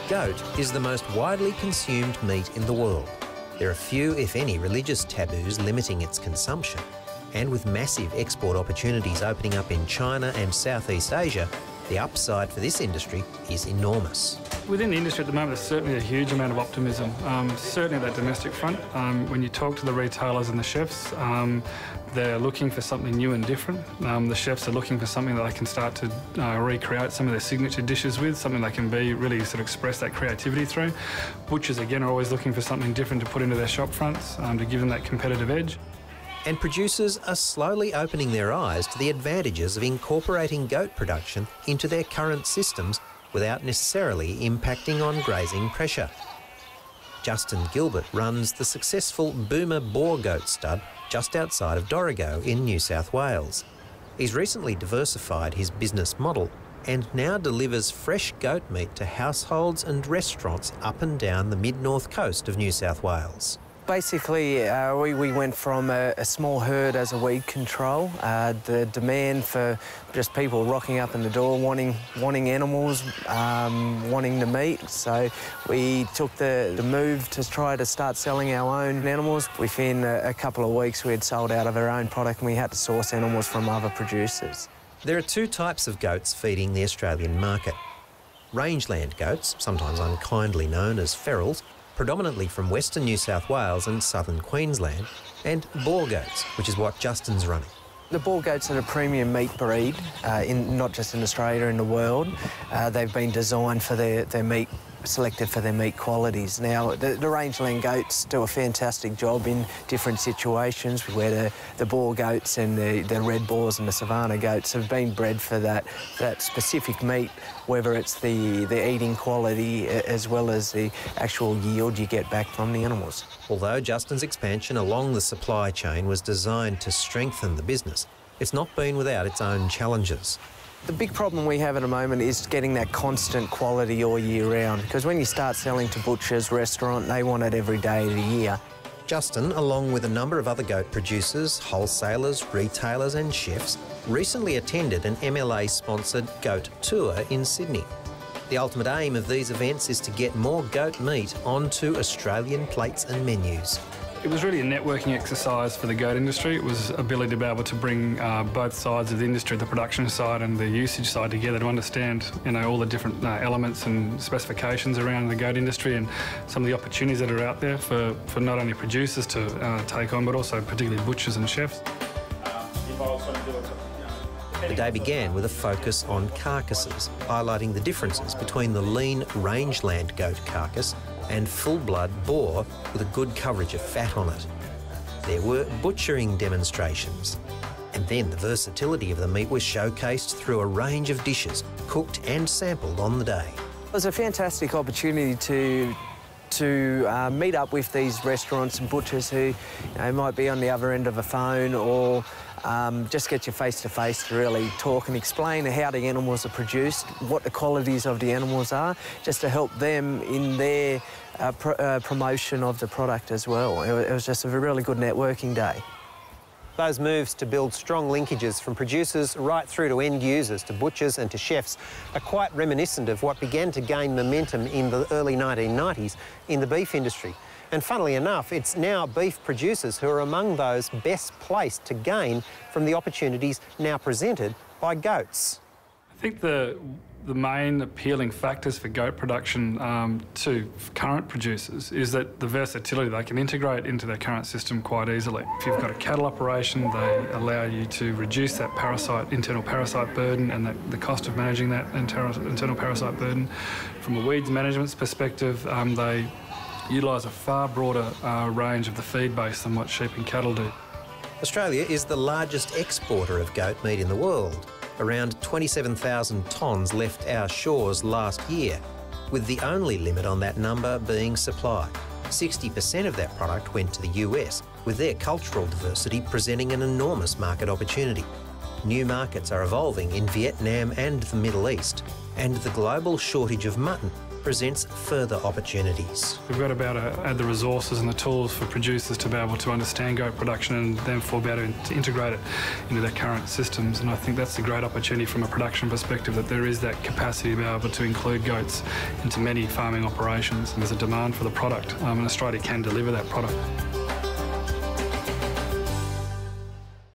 Goat is the most widely consumed meat in the world. There are few, if any, religious taboos limiting its consumption. And with massive export opportunities opening up in China and Southeast Asia, the upside for this industry is enormous. Within the industry at the moment, there's certainly a huge amount of optimism, certainly at that domestic front. When you talk to the retailers and the chefs, they're looking for something new and different. The chefs are looking for something that they can start to recreate some of their signature dishes with, something they can really sort of express that creativity through. Butchers, again, are always looking for something different to put into their shop fronts to give them that competitive edge. And producers are slowly opening their eyes to the advantages of incorporating goat production into their current systems without necessarily impacting on grazing pressure. Justin Gilbert runs the successful Boomer boar goat stud just outside of Dorrigo in New South Wales. He's recently diversified his business model and now delivers fresh goat meat to households and restaurants up and down the mid-north coast of New South Wales. Basically, we went from a small herd as a weed control. The demand for just people rocking up in the door, wanting animals, wanting the meat. So we took the move to try to start selling our own animals. Within a couple of weeks, we had sold out of our own product and we had to source animals from other producers. There are two types of goats feeding the Australian market. Rangeland goats, sometimes unkindly known as ferals, predominantly from Western New South Wales and Southern Queensland, and boar goats, which is what Justin's running. The boar goats are a premium meat breed, not just in Australia, in the world. They've been designed for their meat, selected for their meat qualities. Now, the rangeland goats do a fantastic job in different situations where the boar goats and the red boars and the savannah goats have been bred for that specific meat, whether it's the eating quality as well as the actual yield you get back from the animals. Although Justin's expansion along the supply chain was designed to strengthen the business, it's not been without its own challenges. The big problem we have at the moment is getting that constant quality all year round, because when you start selling to butchers, restaurant, they want it every day of the year. Justin, along with a number of other goat producers, wholesalers, retailers and chefs, recently attended an MLA-sponsored goat tour in Sydney. The ultimate aim of these events is to get more goat meat onto Australian plates and menus. It was really a networking exercise for the goat industry. It was ability to be able to bring both sides of the industry, the production side and the usage side together, to understand, all the different elements and specifications around the goat industry and some of the opportunities that are out there for not only producers to take on, but also particularly butchers and chefs. The day began with a focus on carcasses, highlighting the differences between the lean rangeland goat carcass and full-blood boar with a good coverage of fat on it. There were butchering demonstrations, and then the versatility of the meat was showcased through a range of dishes, cooked and sampled on the day. It was a fantastic opportunity to meet up with these restaurants and butchers who might be on the other end of a phone, or just get you face-to-face to really talk and explain how the animals are produced, what the qualities of the animals are, just to help them in their promotion of the product as well. It was just a really good networking day. Those moves to build strong linkages from producers right through to end users, to butchers and to chefs, are quite reminiscent of what began to gain momentum in the early 1990s in the beef industry. And funnily enough, it's now beef producers who are among those best placed to gain from the opportunities now presented by goats. I think the main appealing factors for goat production to current producers is that the versatility, they can integrate into their current system quite easily. If you've got a cattle operation, they allow you to reduce that internal parasite burden and the cost of managing that internal parasite burden. From a weeds management perspective, they utilise a far broader range of the feed base than what sheep and cattle do. Australia is the largest exporter of goat meat in the world. Around 27,000 tonnes left our shores last year, with the only limit on that number being supply. 60% of that product went to the US, with their cultural diversity presenting an enormous market opportunity. New markets are evolving in Vietnam and the Middle East, and the global shortage of mutton presents further opportunities. We've got to be able to add the resources and the tools for producers to be able to understand goat production and therefore be able to integrate it into their current systems. And I think that's a great opportunity from a production perspective, that there is that capacity to be able to include goats into many farming operations. And there's a demand for the product, and Australia can deliver that product.